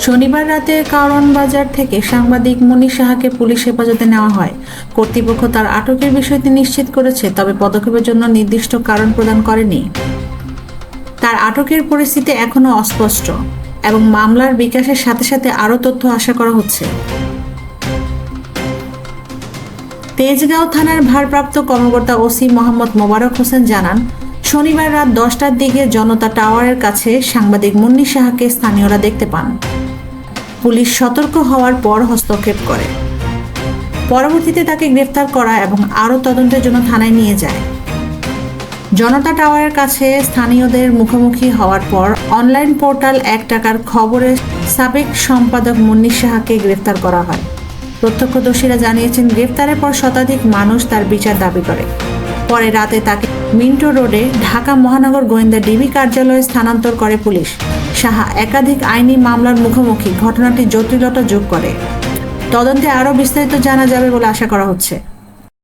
শনিবার রাতে কারওয়ান বাজার থেকে সাংবাদিক মুন্নী সাহাকে পুলিশ হেফাজতে নেওয়া হয়। কর্তৃপক্ষ তার আটকের বিষয়টি নিশ্চিত করেছে, তবে পদক্ষেপের জন্য নির্দিষ্ট কারণ প্রদান করেনি। তার আটকের পরিস্থিতি এখনও অস্পষ্ট এবং মামলার বিকাশের সাথে সাথে আরও তথ্য আশা করা হচ্ছে। তেজগাঁও থানার ভারপ্রাপ্ত কর্মকর্তা ওসি মোহাম্মদ মোবারক হোসেন জানান, শনিবার রাত 10টার দিকে জনতা টাওয়ারের কাছে সাংবাদিক মুন্নী সাহাকে স্থানীয়রা দেখতে পান। পুলিশ সতর্ক হওয়ার পর হস্তক্ষেপ করে। পরবর্তীতে তাকে গ্রেফতার করা এবং আরও তদন্তের জন্য থানায় নিয়ে যায়। জনতা টাওয়ারের কাছে স্থানীয়দের মুখোমুখি হওয়ার পর অনলাইন পোর্টাল 1 টাকার খবরের সাবেক সম্পাদক মুন্নী সাহাকে গ্রেফতার করা হয়। প্রত্যক্ষদর্শীরা জানিয়েছেন, গ্রেফতারের পর শতাধিক মানুষ তার বিচার দাবি করে। পরে রাতে তাকে মিন্টো রোডে ঢাকা মহানগর গোয়েন্দা ডিবি কার্যালয়ে স্থানান্তর করে পুলিশ। সাহা একাধিক আইনি মামলার মুখোমুখি, ঘটনাটি জটিলতা যোগ করে। তদন্তে আরও বিস্তারিত জানা যাবে বলে আশা করা হচ্ছে।